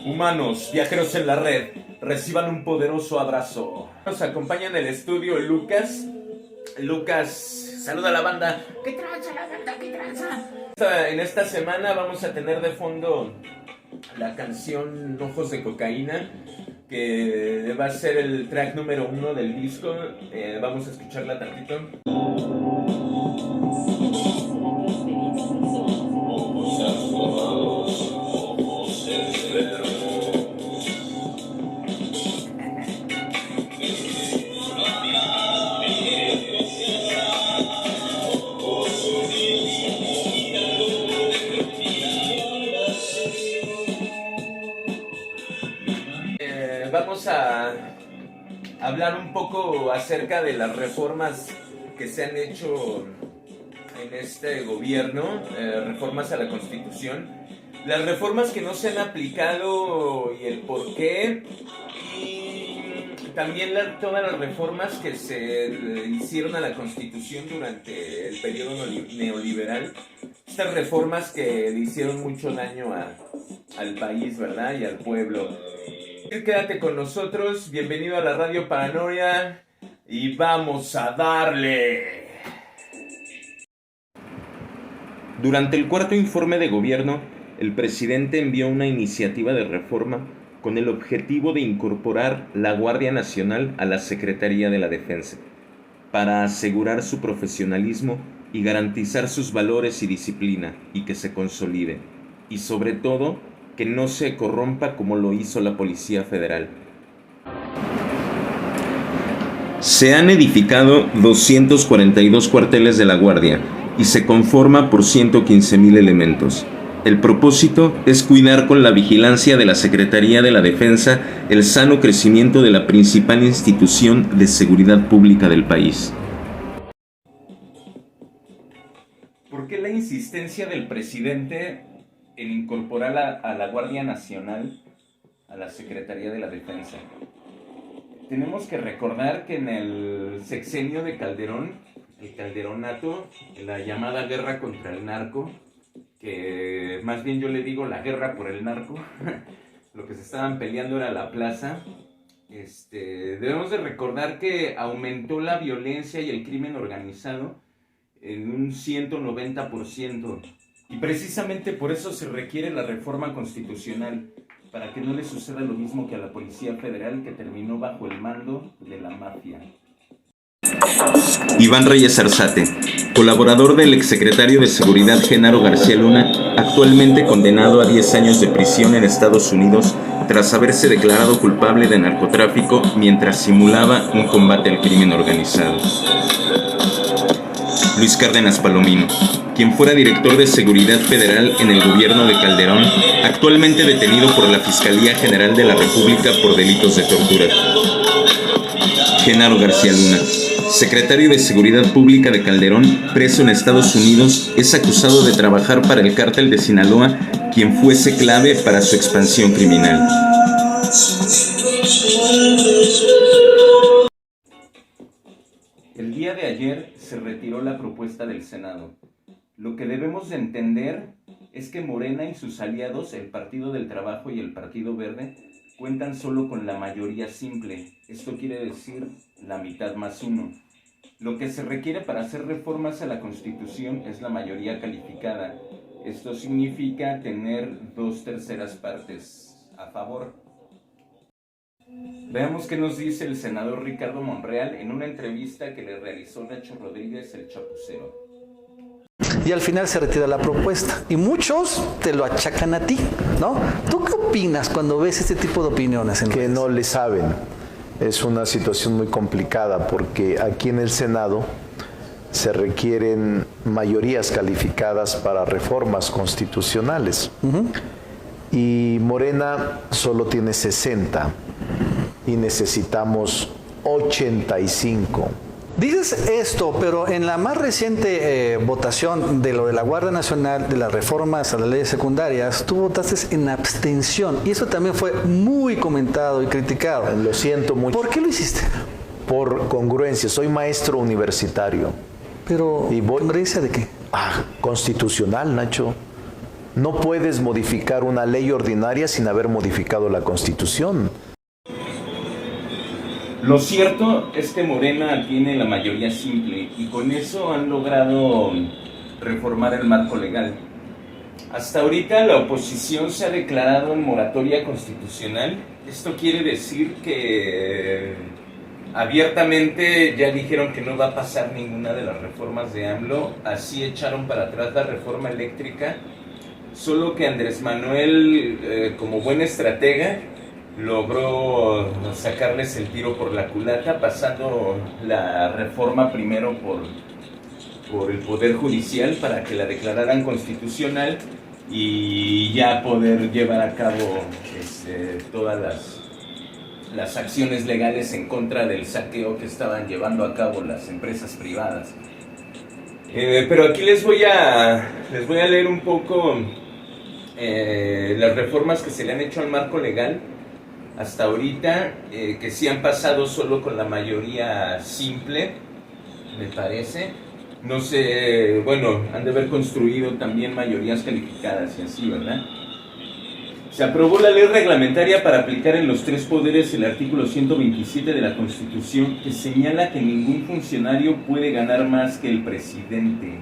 Humanos, viajeros en la red, reciban un poderoso abrazo. Nos acompaña en el estudio Lucas. Lucas, saluda a la banda. ¿Qué tranza la banda? ¿Qué tranza? En esta semana vamos a tener de fondo la canción Ojos de Cocaína, que va a ser el track número 1 del disco. Vamos a escucharla tantito. Vamos a hablar un poco acerca de las reformas que se han hecho en este gobierno, reformas a la Constitución, las reformas que no se han aplicado y el por qué, y también todas las reformas que se hicieron a la Constitución durante el periodo neoliberal, estas reformas que le hicieron mucho daño al país, ¿verdad? Y al pueblo. Quédate con nosotros, bienvenido a la Radio Paranoia y vamos a darle. Durante el cuarto informe de gobierno, el presidente envió una iniciativa de reforma con el objetivo de incorporar la Guardia Nacional a la Secretaría de la Defensa, para asegurar su profesionalismo y garantizar sus valores y disciplina, y que se consolide, y sobre todo, que no se corrompa como lo hizo la Policía Federal. Se han edificado 242 cuarteles de la Guardia y se conforma por 115,000 elementos. El propósito es cuidar con la vigilancia de la Secretaría de la Defensa el sano crecimiento de la principal institución de seguridad pública del país. ¿Por qué la insistencia del presidente en incorporar a la Guardia Nacional a la Secretaría de la Defensa? Tenemos que recordar que en el sexenio de Calderón, el Calderonato, la llamada guerra contra el narco, que más bien yo le digo la guerra por el narco, lo que se estaban peleando era la plaza. Debemos de recordar que aumentó la violencia y el crimen organizado en un 190%. Y precisamente por eso se requiere la reforma constitucional, para que no le suceda lo mismo que a la Policía Federal, que terminó bajo el mando de la mafia. Iván Reyes Arzate, colaborador del exsecretario de Seguridad Genaro García Luna, actualmente condenado a 10 años de prisión en Estados Unidos tras haberse declarado culpable de narcotráfico mientras simulaba un combate al crimen organizado. Luis Cárdenas Palomino, quien fuera director de Seguridad Federal en el gobierno de Calderón, actualmente detenido por la Fiscalía General de la República por delitos de tortura. Genaro García Luna, secretario de Seguridad Pública de Calderón, preso en Estados Unidos, es acusado de trabajar para el cártel de Sinaloa, quien fuese clave para su expansión criminal. El día de ayer se retiró la propuesta del Senado. Lo que debemos de entender es que Morena y sus aliados, el Partido del Trabajo y el Partido Verde, cuentan solo con la mayoría simple. Esto quiere decir la mitad más uno. Lo que se requiere para hacer reformas a la Constitución es la mayoría calificada. Esto significa tener 2/3 partes a favor. Veamos qué nos dice el senador Ricardo Monreal en una entrevista que le realizó Nacho Rodríguez, el Chapucero. Y al final se retira la propuesta. Y muchos te lo achacan a ti, ¿no? ¿Tú qué opinas cuando ves este tipo de opiniones? Que no le saben. Es una situación muy complicada porque aquí en el Senado se requieren mayorías calificadas para reformas constitucionales. Y Morena solo tiene 60 y necesitamos 85. Dices esto, pero en la más reciente votación de lo de la Guardia Nacional, de las reformas a las leyes secundarias, tú votaste en abstención y eso también fue muy comentado y criticado. Lo siento mucho. ¿Por qué lo hiciste? Por congruencia, soy maestro universitario. Pero, ¿congruencia de qué? Constitucional, Nacho. No puedes modificar una ley ordinaria sin haber modificado la Constitución. Lo cierto es que Morena tiene la mayoría simple y con eso han logrado reformar el marco legal. Hasta ahorita la oposición se ha declarado en moratoria constitucional. Esto quiere decir que abiertamente ya dijeron que no va a pasar ninguna de las reformas de AMLO. Así echaron para atrás la reforma eléctrica. Solo que Andrés Manuel, como buen estratega, logró sacarles el tiro por la culata, pasando la reforma primero por el Poder Judicial para que la declararan constitucional y ya poder llevar a cabo todas las acciones legales en contra del saqueo que estaban llevando a cabo las empresas privadas. Pero aquí les voy a leer un poco las reformas que se le han hecho al marco legal hasta ahorita, que sí han pasado solo con la mayoría simple, me parece. No sé, bueno, han de haber construido también mayorías calificadas y así, ¿verdad? Se aprobó la ley reglamentaria para aplicar en los 3 poderes el artículo 127 de la Constitución, que señala que ningún funcionario puede ganar más que el presidente.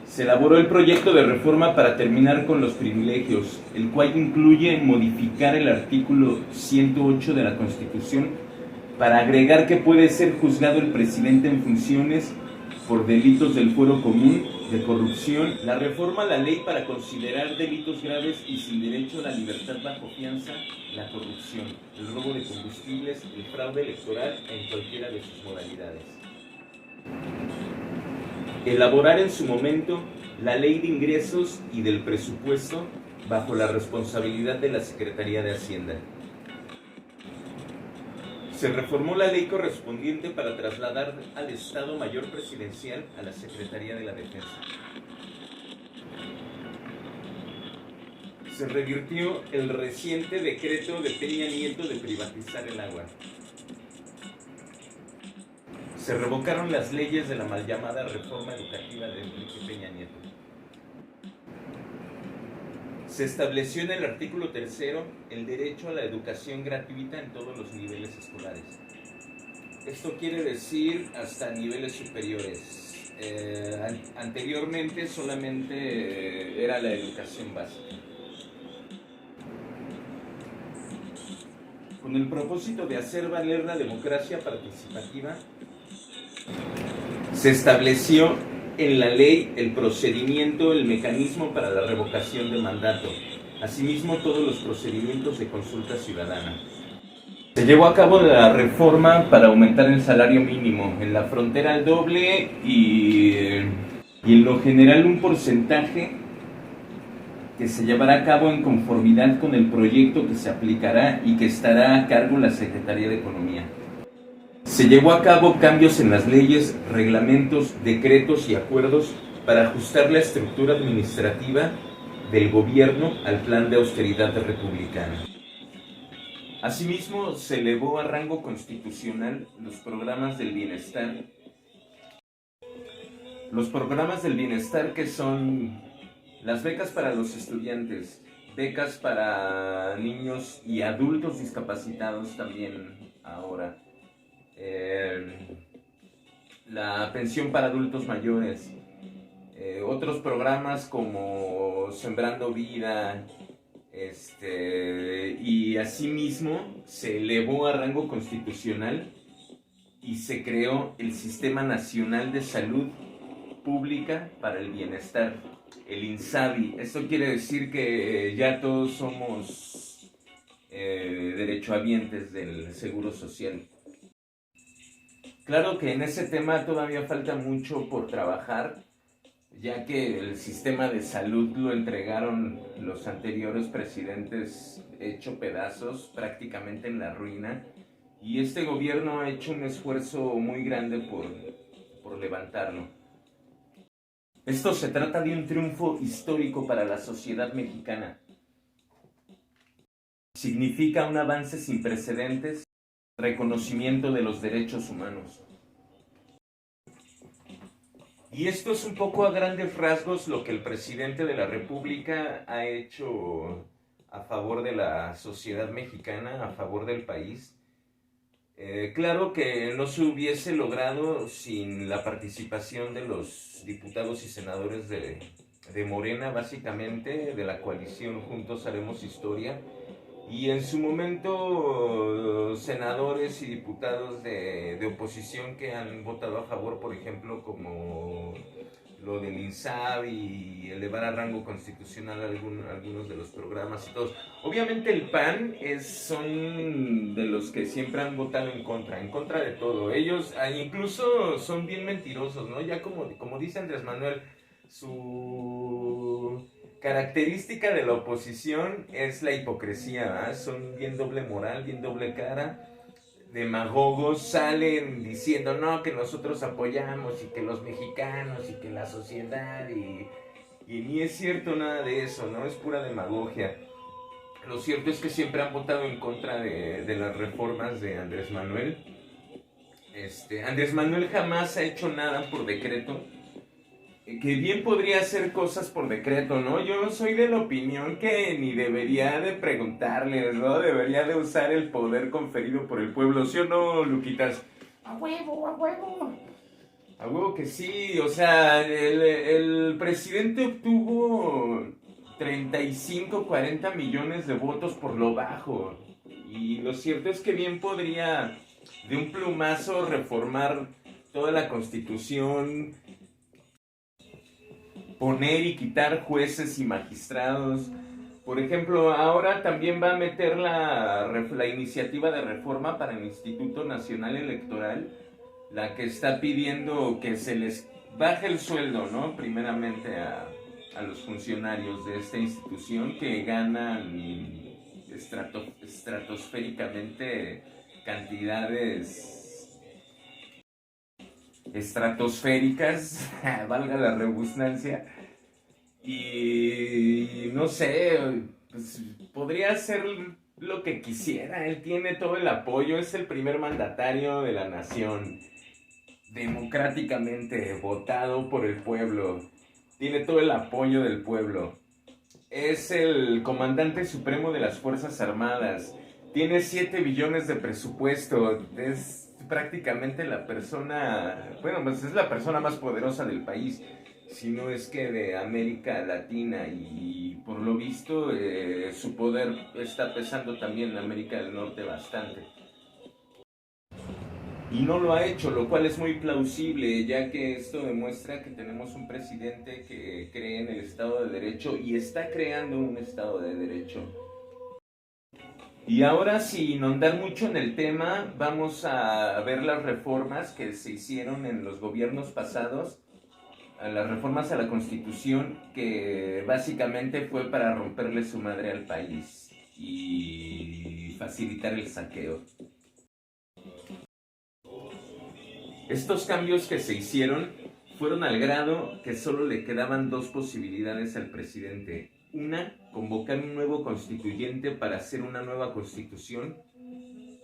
Se elaboró el proyecto de reforma para terminar con los privilegios, el cual incluye modificar el artículo 108 de la Constitución para agregar que puede ser juzgado el presidente en funciones por delitos del fuero común, de corrupción, la reforma a la ley para considerar delitos graves y sin derecho a la libertad bajo fianza, la corrupción, el robo de combustibles, el fraude electoral en cualquiera de sus modalidades. Elaborar en su momento la ley de ingresos y del presupuesto bajo la responsabilidad de la Secretaría de Hacienda. Se reformó la ley correspondiente para trasladar al Estado Mayor Presidencial a la Secretaría de la Defensa. Se revirtió el reciente decreto de Peña Nieto de privatizar el agua. Se revocaron las leyes de la mal llamada reforma educativa de Enrique Peña Nieto. Se estableció en el artículo 3 el derecho a la educación gratuita en todos los niveles escolares. Esto quiere decir hasta niveles superiores. Anteriormente solamente era la educación básica. Con el propósito de hacer valer la democracia participativa, se estableció en la ley el procedimiento, el mecanismo para la revocación de mandato, asimismo todos los procedimientos de consulta ciudadana. Se llevó a cabo la reforma para aumentar el salario mínimo, en la frontera al doble y en lo general un porcentaje que se llevará a cabo en conformidad con el proyecto que se aplicará y que estará a cargo la Secretaría de Economía. Se llevó a cabo cambios en las leyes, reglamentos, decretos y acuerdos para ajustar la estructura administrativa del gobierno al plan de austeridad republicana. Asimismo, se elevó a rango constitucional los programas del bienestar. Los programas del bienestar, que son las becas para los estudiantes, becas para niños y adultos discapacitados también ahora, la pensión para adultos mayores, otros programas como Sembrando Vida, y asimismo se elevó a rango constitucional y se creó el Sistema Nacional de Salud Pública para el Bienestar, el INSABI. Esto quiere decir que ya todos somos derechohabientes del Seguro Social. Claro que en ese tema todavía falta mucho por trabajar, ya que el sistema de salud lo entregaron los anteriores presidentes hecho pedazos, prácticamente en la ruina, y este gobierno ha hecho un esfuerzo muy grande por levantarlo. Esto se trata de un triunfo histórico para la sociedad mexicana. Significa un avance sin precedentes, reconocimiento de los derechos humanos. Y esto es un poco a grandes rasgos lo que el presidente de la República ha hecho a favor de la sociedad mexicana, a favor del país. Claro que no se hubiese logrado sin la participación de los diputados y senadores de Morena, básicamente, de la coalición Juntos Haremos Historia, y en su momento senadores y diputados de oposición que han votado a favor, por ejemplo, como lo del INSABI y elevar a rango constitucional algunos de los programas y todos. Obviamente el PAN son de los que siempre han votado en contra de todo. Ellos incluso son bien mentirosos, ¿no? Ya como dice Andrés Manuel, su característica de la oposición es la hipocresía, ¿verdad? Son bien doble moral, bien doble cara. Demagogos salen diciendo no, que nosotros apoyamos y que los mexicanos y que la sociedad y ni es cierto nada de eso, ¿no? Es pura demagogia. Lo cierto es que siempre han votado en contra de las reformas de Andrés Manuel. Andrés Manuel jamás ha hecho nada por decreto, que bien podría hacer cosas por decreto, ¿no? Yo soy de la opinión que ni debería de preguntarles, ¿no? Debería de usar el poder conferido por el pueblo, ¿sí o no, Luquitas? A huevo, a huevo. A huevo que sí, o sea, el presidente obtuvo 35, 40 millones de votos por lo bajo. Y lo cierto es que bien podría de un plumazo reformar toda la Constitución, poner y quitar jueces y magistrados. Por ejemplo, ahora también va a meter la iniciativa de reforma para el Instituto Nacional Electoral, la que está pidiendo que se les baje el sueldo, ¿no? Primeramente a los funcionarios de esta institución que ganan estratosféricamente cantidades estratosféricas, valga la redundancia, y no sé, pues, podría hacer lo que quisiera. Él tiene todo el apoyo, es el primer mandatario de la nación, democráticamente votado por el pueblo, tiene todo el apoyo del pueblo, es el comandante supremo de las Fuerzas Armadas, tiene 7 billones de presupuesto, es prácticamente la persona, bueno, pues es la persona más poderosa del país, si no es que de América Latina, y por lo visto su poder está pesando también en América del Norte bastante. Y no lo ha hecho, lo cual es muy plausible, ya que esto demuestra que tenemos un presidente que cree en el Estado de Derecho y está creando un Estado de Derecho. Y ahora, sin ahondar mucho en el tema, vamos a ver las reformas que se hicieron en los gobiernos pasados, las reformas a la Constitución, que básicamente fue para romperle su madre al país y facilitar el saqueo. Estos cambios que se hicieron fueron al grado que solo le quedaban 2 posibilidades al presidente. Una, convocar un nuevo constituyente para hacer una nueva constitución.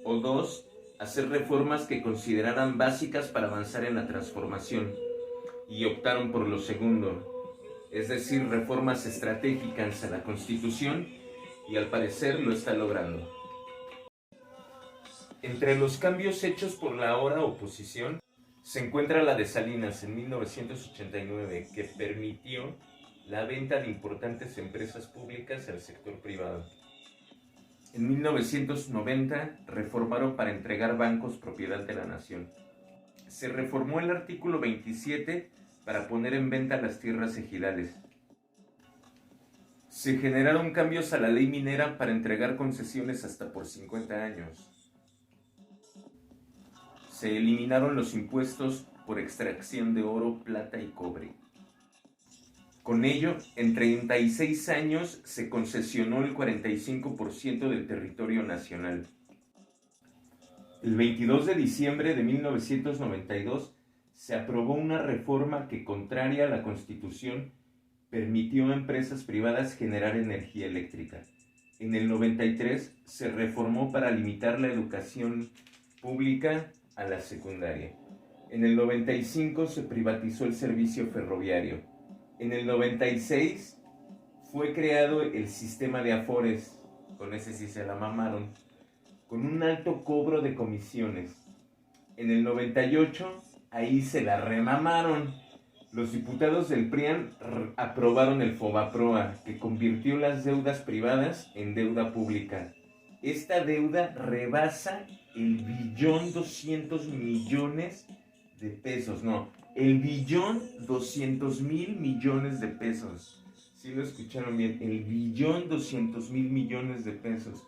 O 2, hacer reformas que consideraran básicas para avanzar en la transformación. Y optaron por lo segundo, es decir, reformas estratégicas a la Constitución, y al parecer lo está logrando. Entre los cambios hechos por la ahora oposición se encuentra la de Salinas en 1989, que permitió la venta de importantes empresas públicas al sector privado. En 1990 reformaron para entregar bancos propiedad de la nación. Se reformó el artículo 27 para poner en venta las tierras ejidales. Se generaron cambios a la ley minera para entregar concesiones hasta por 50 años. Se eliminaron los impuestos por extracción de oro, plata y cobre. Con ello, en 36 años se concesionó el 45% del territorio nacional. El 22 de diciembre de 1992 se aprobó una reforma que, contraria a la Constitución, permitió a empresas privadas generar energía eléctrica. En el 93 se reformó para limitar la educación pública a la secundaria. En el 95 se privatizó el servicio ferroviario. En el 96 fue creado el sistema de Afores, con ese sí se la mamaron, con un alto cobro de comisiones. En el 98 ahí se la remamaron. Los diputados del PRIAN aprobaron el FOBAPROA, que convirtió las deudas privadas en deuda pública. Esta deuda rebasa el 1.200.000.000.000 de pesos. No, el 1.200.000.000.000 de pesos. ¿Sí lo escucharon bien? El 1.200.000.000.000 de pesos.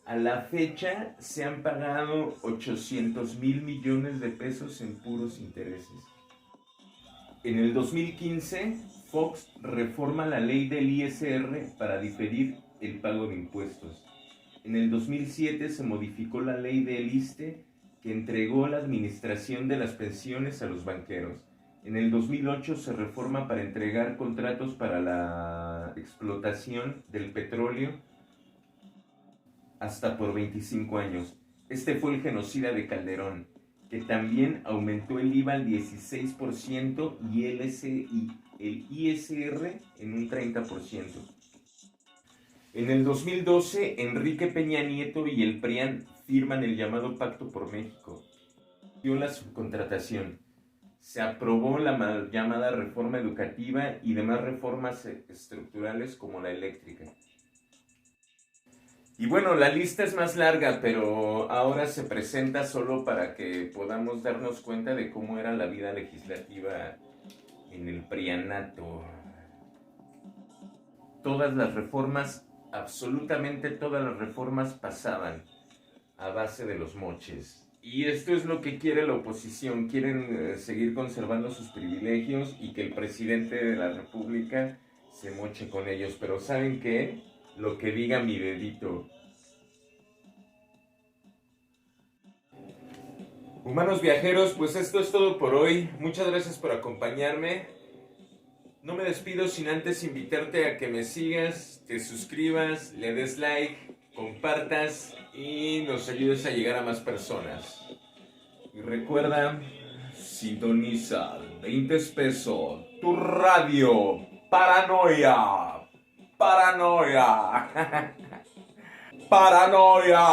A la fecha se han pagado 800.000.000.000 de pesos en puros intereses. En el 2015, Fox reforma la ley del ISR para diferir el pago de impuestos. En el 2007 se modificó la ley del ISSSTE que entregó la administración de las pensiones a los banqueros. En el 2008 se reforma para entregar contratos para la explotación del petróleo hasta por 25 años. Este fue el genocida de Calderón, que también aumentó el IVA al 16% y el ISR en un 30%. En el 2012, Enrique Peña Nieto y el PRIAN firman el llamado Pacto por México. Dio la subcontratación. Se aprobó la mal llamada reforma educativa y demás reformas estructurales como la eléctrica. Y bueno, la lista es más larga, pero ahora se presenta solo para que podamos darnos cuenta de cómo era la vida legislativa en el prianato. Todas las reformas, absolutamente todas las reformas pasaban a base de los moches. Y esto es lo que quiere la oposición. Quieren seguir conservando sus privilegios y que el presidente de la República se moche con ellos. Pero ¿saben qué? Lo que diga mi dedito. Humanos viajeros, pues esto es todo por hoy. Muchas gracias por acompañarme. No me despido sin antes invitarte a que me sigas, te suscribas, le des like, compartas y nos ayudes a llegar a más personas. Y recuerda, sintoniza 20 pesos, tu radio, paranoia, paranoia, paranoia.